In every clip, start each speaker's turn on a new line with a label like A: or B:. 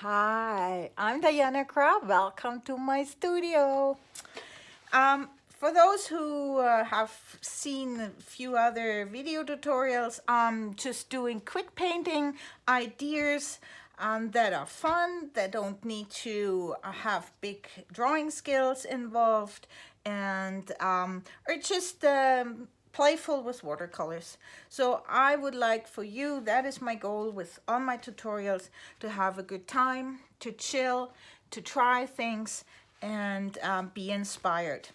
A: Hi, I'm Diana Crab. Welcome to my studio. For those who have seen a few other video tutorials, I'm just doing quick painting ideas that are fun, that don't need to have big drawing skills involved, and are just playful with watercolors. So I would like for you, that is my goal with all my tutorials, to have a good time, to chill, to try things, and be inspired.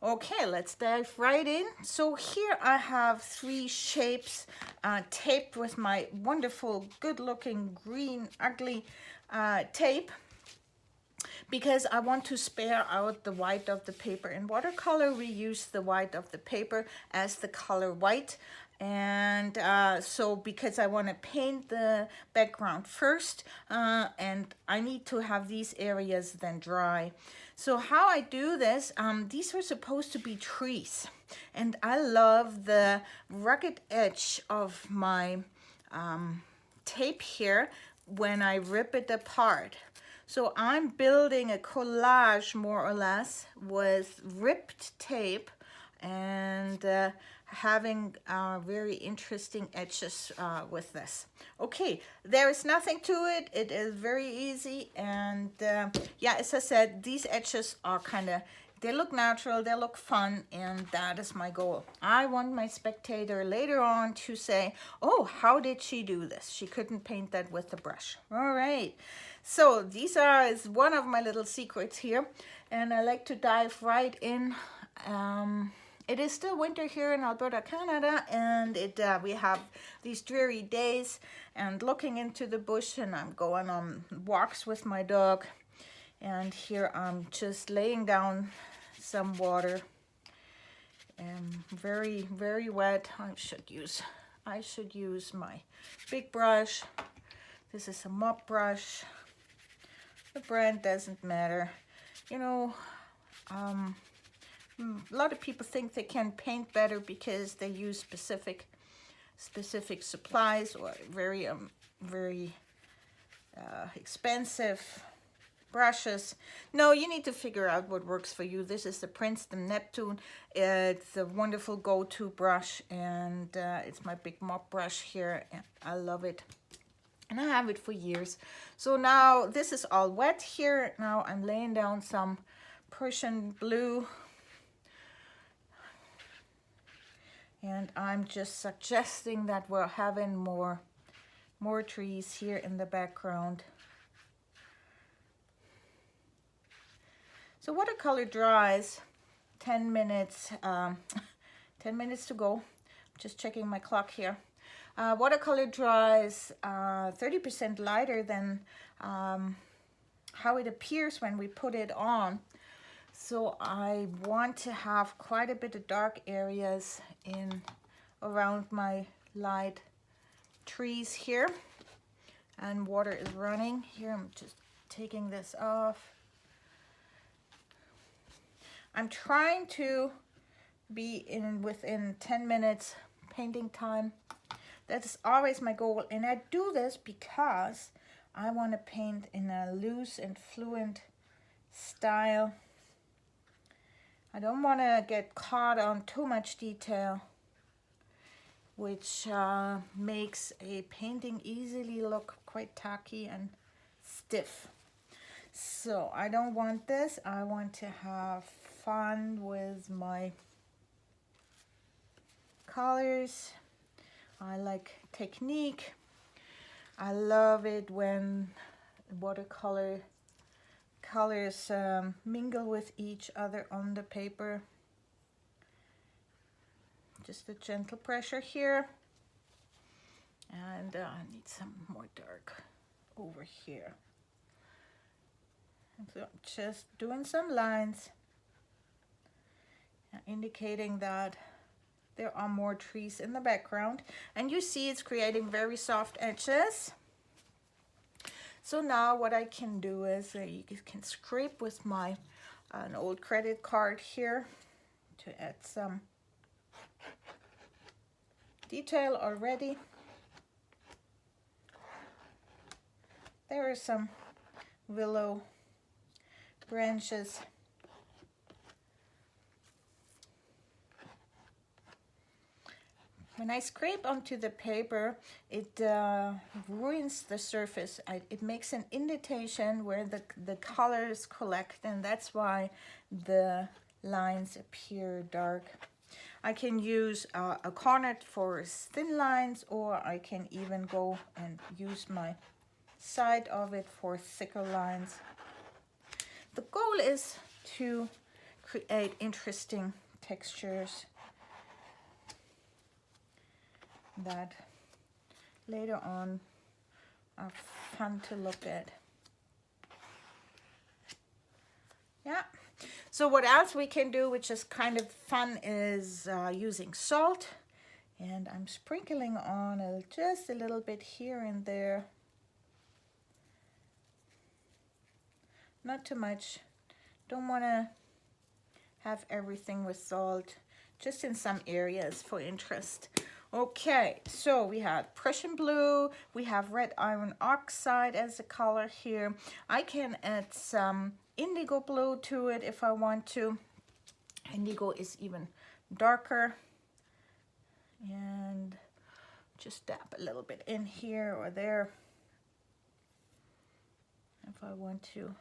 A: Okay, let's dive right in. So here I have three shapes taped with my wonderful, good-looking, green, ugly tape, because I want to spare out the white of the paper. In watercolor, we use the white of the paper as the color white. And so because I want to paint the background first, and I need to have these areas then dry. So how I do this, these were supposed to be trees. And I love the rugged edge of my tape here when I rip it apart. So I'm building a collage more or less with ripped tape and having very interesting edges with this. Okay, there is nothing to it. It is very easy, and yeah, as I said, these edges are they look natural, they look fun, and that is my goal. I want my spectator later on to say, oh, how did she do this? She couldn't paint that with a brush. All right, so is one of my little secrets here, and I like to dive right in. It is still winter here in Alberta, Canada, and we have these dreary days, and looking into the bush, and I'm going on walks with my dog, and here I'm just laying down some water, and very, very wet. I should use my big brush. This is a mop brush. The brand doesn't matter. You know, a lot of people think they can paint better because they use specific supplies or very expensive brushes. No, you need to figure out what works for you. This is the Princeton Neptune. It's a wonderful go-to brush, and it's my big mop brush here, and I love it. And I have it for years. So now this is all wet here. Now I'm laying down some Prussian blue. And I'm just suggesting that we're having more trees here in the background. So watercolor dries 10 minutes, 10 minutes to go. Just checking my clock here. Watercolor dries 30% lighter than how it appears when we put it on. So I want to have quite a bit of dark areas around my light trees here. And water is running. Here I'm just taking this off. I'm trying to be within 10 minutes painting time. That is always my goal, and I do this because I want to paint in a loose and fluent style. I don't want to get caught on too much detail, which makes a painting easily look quite tacky and stiff. So I don't want this. I want to have fun with my colors. I like technique. I love it when watercolor colors mingle with each other on the paper. Just a gentle pressure here. And I need some more dark over here. And so I'm just doing some lines, indicating that there are more trees in the background, and you see it's creating very soft edges. So now what I can do is you can scrape with an old credit card here to add some detail already. There are some willow branches. When I scrape onto the paper, it ruins the surface. It makes an indentation where the colors collect, and that's why the lines appear dark. I can use a cornet for thin lines, or I can even go and use my side of it for thicker lines. The goal is to create interesting textures that later on are fun to look at. Yeah. So what else we can do, which is kind of fun, is using salt. And I'm sprinkling on just a little bit here and there. Not too much. Don't want to have everything with salt, just in some areas for interest. Okay, so we have Prussian blue, we have red iron oxide as a color here. I can add some indigo blue to it if I want to. Indigo is even darker. And just dab a little bit in here or there if I want to.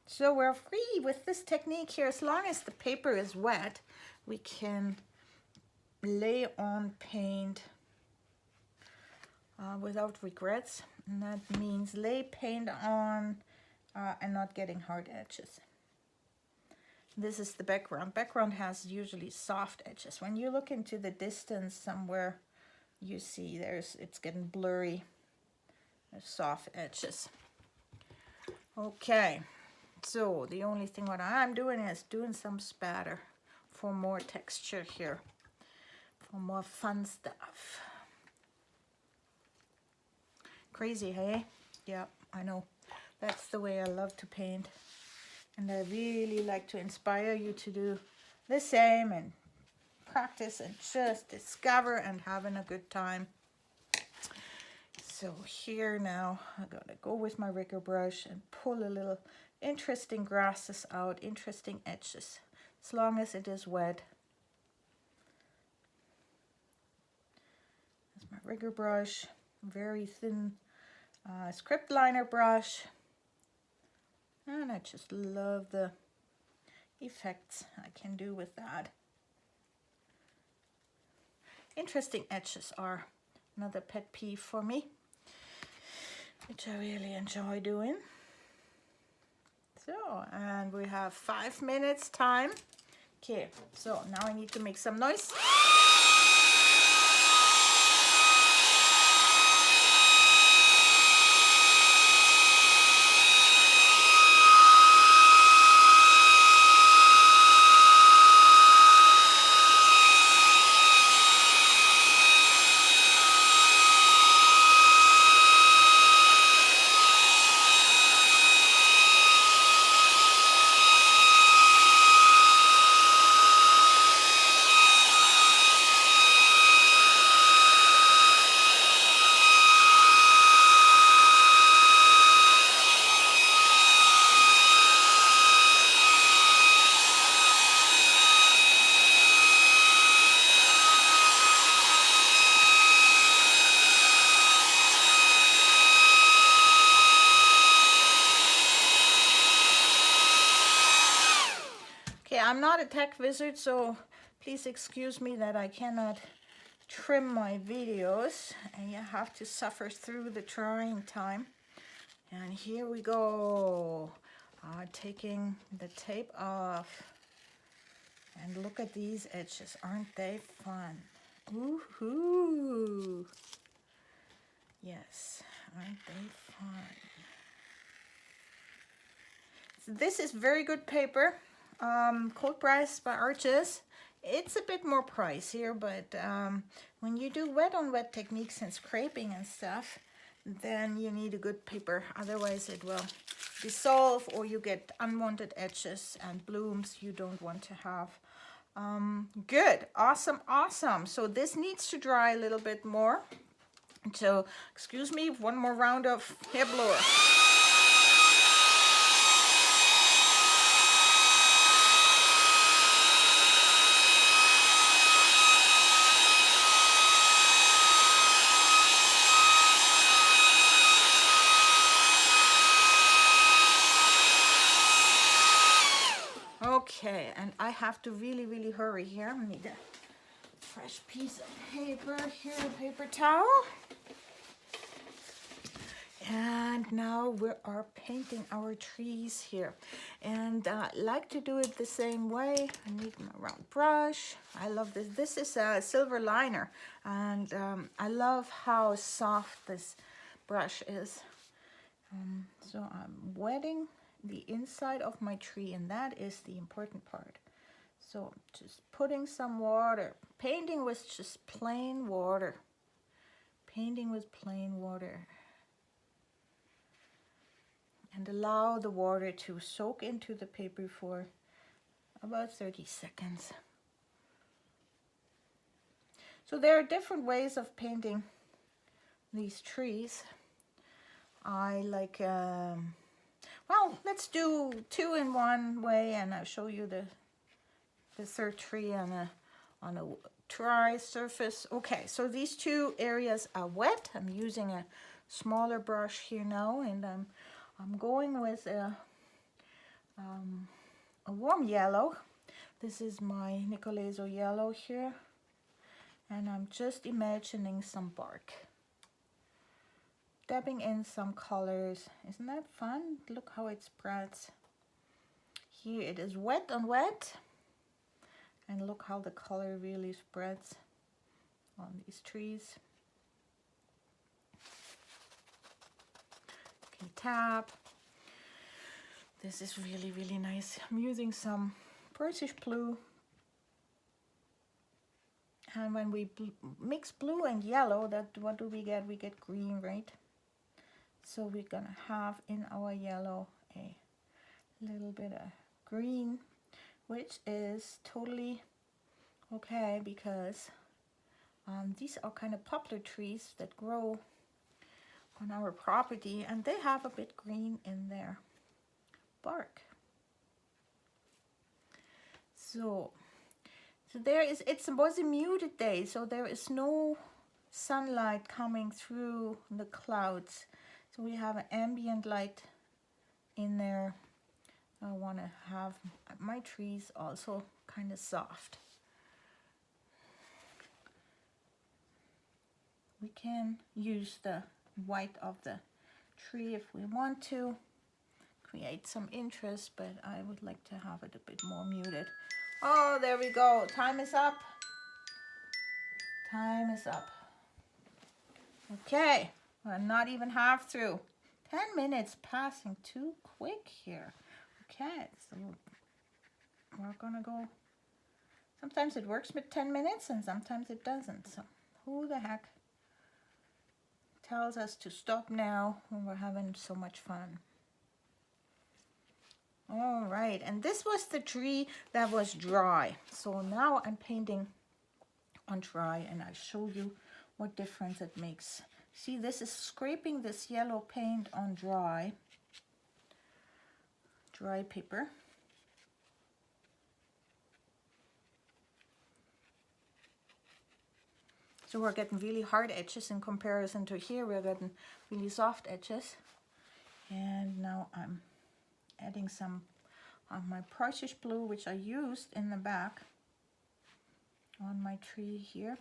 A: So we're free with this technique here. As long as the paper is wet, we can lay on paint without regrets. And that means lay paint on and not getting hard edges. This is the background. Background has usually soft edges. When you look into the distance somewhere, you see it's getting blurry. There's soft edges. Okay. So the only thing what I'm doing is doing some spatter for more texture here, for more fun stuff. Crazy, hey? Yeah, I know. That's the way I love to paint. And I really like to inspire you to do the same and practice and just discover and having a good time. So here now, I'm gonna go with my rigger brush and pull a little interesting grasses out, interesting edges, as long as it is wet. That's my rigger brush, very thin script liner brush. And I just love the effects I can do with that. Interesting edges are another pet peeve for me, which I really enjoy doing. So, and we have 5 minutes time. Okay, so now I need to make some noise. Okay, I'm not a tech wizard, so please excuse me that I cannot trim my videos, and you have to suffer through the trying time. And here we go, taking the tape off, and look at these edges, aren't they fun? Woohoo! Yes, aren't they fun? So this is very good paper, cold press by Arches. It's a bit more pricier, but when you do wet on wet techniques and scraping and stuff, then you need a good paper, otherwise it will dissolve or you get unwanted edges and blooms you don't want to have. Good, awesome, awesome. So this needs to dry a little bit more. So, excuse me, one more round of hair blower. Okay, and I have to really hurry here. I need a fresh piece of paper here, paper towel. And now we are painting our trees here. And I like to do it the same way. I need my round brush. I love this. This is a silver liner. And I love how soft this brush is. So I'm wetting the inside of my tree, and that is the important part. So just putting some water. Painting with just plain water. Painting with plain water. And allow the water to soak into the paper for about 30 seconds. So there are different ways of painting these trees. I like, well, let's do 2 in one way, and I'll show you the third tree on a dry surface. Okay, so these 2 areas are wet. I'm using a smaller brush here now, and I'm going with a warm yellow. This is my Nicolezo yellow here, and I'm just imagining some bark. Dabbing in some colors. Isn't that fun? Look how it spreads. Here it is wet on wet, and look how the color really spreads on these trees. You can tap. This is really nice. I'm using some Persian blue. And when we mix blue and yellow, what do we get? We get green, right? So we're gonna have in our yellow a little bit of green, which is totally okay because these are kind of poplar trees that grow on our property, and they have a bit green in their bark. So there is, it was a muted day, so there is no sunlight coming through the clouds. So we have an ambient light in there. I want to have my trees also kind of soft. We can use the white of the tree if we want to create some interest, but I would like to have it a bit more muted. Oh, there we go. Time is up. Time is up. Okay, we're not even half through. 10 minutes passing too quick here. Okay, so we're gonna go. Sometimes it works with 10 minutes and sometimes it doesn't. So who the heck tells us to stop now when we're having so much fun? All right, and this was the tree that was dry. So now I'm painting on dry, and I'll show you what difference it makes. See, this is scraping this yellow paint on dry paper. So we're getting really hard edges in comparison to here. We're getting really soft edges. And now I'm adding some of my Prussian blue, which I used in the back on my tree here.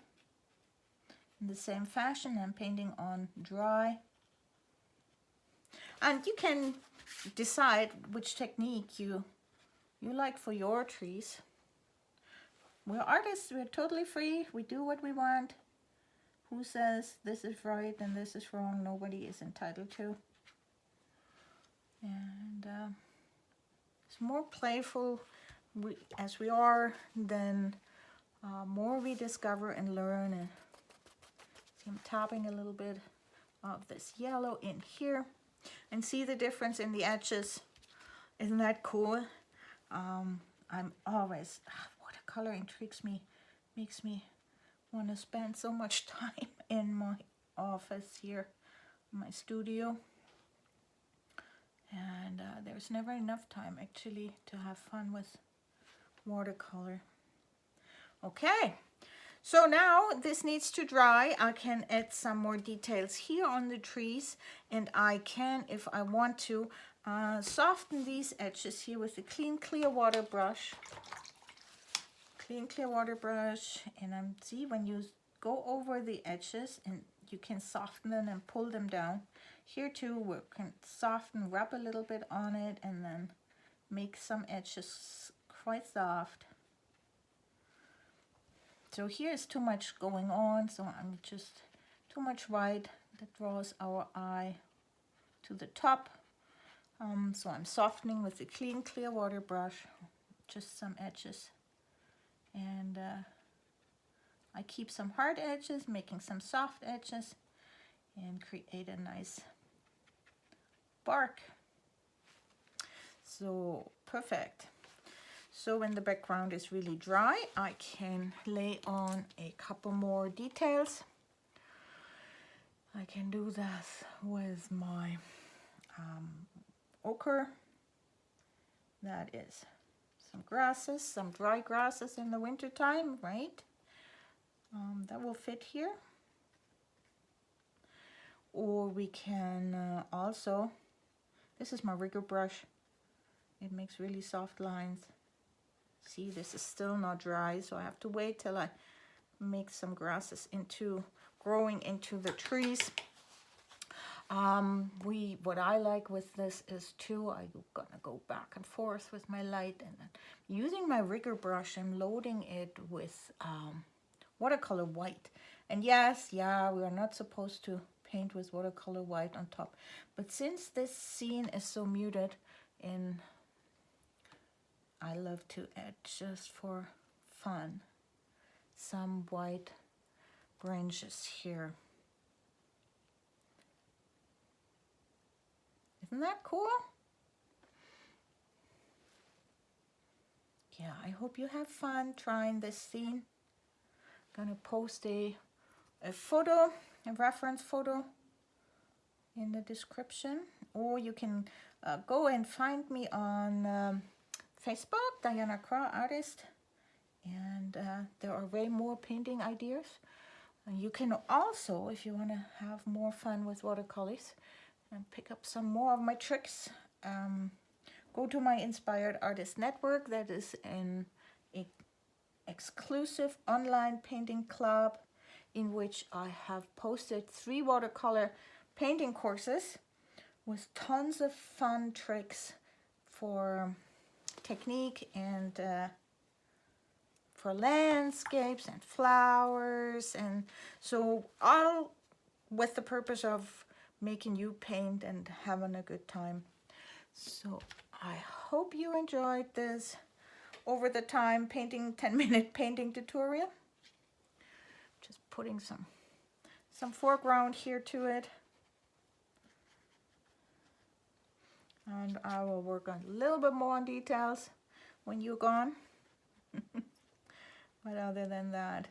A: In the same fashion, I'm painting on dry. And you can decide which technique you like for your trees. We're artists, we're totally free. We do what we want. Who says this is right and this is wrong? Nobody is entitled to. And it's more playful as we are, then more we discover and learn. And see, I'm tapping a little bit of this yellow in here, and see the difference in the edges. Isn't that cool? I'm always, watercolor intrigues me, makes me want to spend so much time in my office here, my studio. And there's never enough time actually to have fun with watercolor. Okay, so now this needs to dry. I can add some more details here on the trees, and I can, if I want to, soften these edges here with a clean clear water brush. And see, when you go over the edges and you can soften them and pull them down. Here too, we can soften, rub a little bit on it, and then make some edges quite soft. So here is too much going on, so I'm just too much white that draws our eye to the top. So I'm softening with a clean clear water brush, just some edges. And I keep some hard edges, making some soft edges, and create a nice bark. So perfect. So when the background is really dry, I can lay on a couple more details. I can do that with my ochre. That is some grasses, some dry grasses in the winter time, right? That will fit here. Or we can also, this is my rigger brush. It makes really soft lines. See, this is still not dry, so I have to wait till I make some grasses growing into the trees. What I like with this is too, I'm gonna go back and forth with my light, and then using my rigger brush, I'm loading it with watercolor white. And yes, yeah, we are not supposed to paint with watercolor white on top, but since this scene is so muted, and I love to add, just for fun, some white branches here. Isn't that cool? Yeah, I hope you have fun trying this scene. I'm gonna post a photo, a reference photo in the description, or you can go and find me on Facebook, Diana Kra Artist, and there are way more painting ideas. You can also, if you want to have more fun with watercolors and pick up some more of my tricks, go to my Inspired Artist Network. That is an exclusive online painting club in which I have posted 3 watercolor painting courses with tons of fun tricks for technique and for landscapes and flowers, and so all with the purpose of making you paint and having a good time. So I hope you enjoyed this over the time painting 10-minute painting tutorial. Just putting some foreground here to it, and I will work on a little bit more on details when you're gone. But other than that,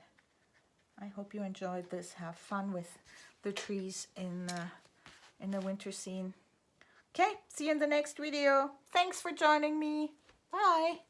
A: I hope you enjoyed this. Have fun with the trees in the winter scene. Okay, see you in the next video. Thanks for joining me. Bye.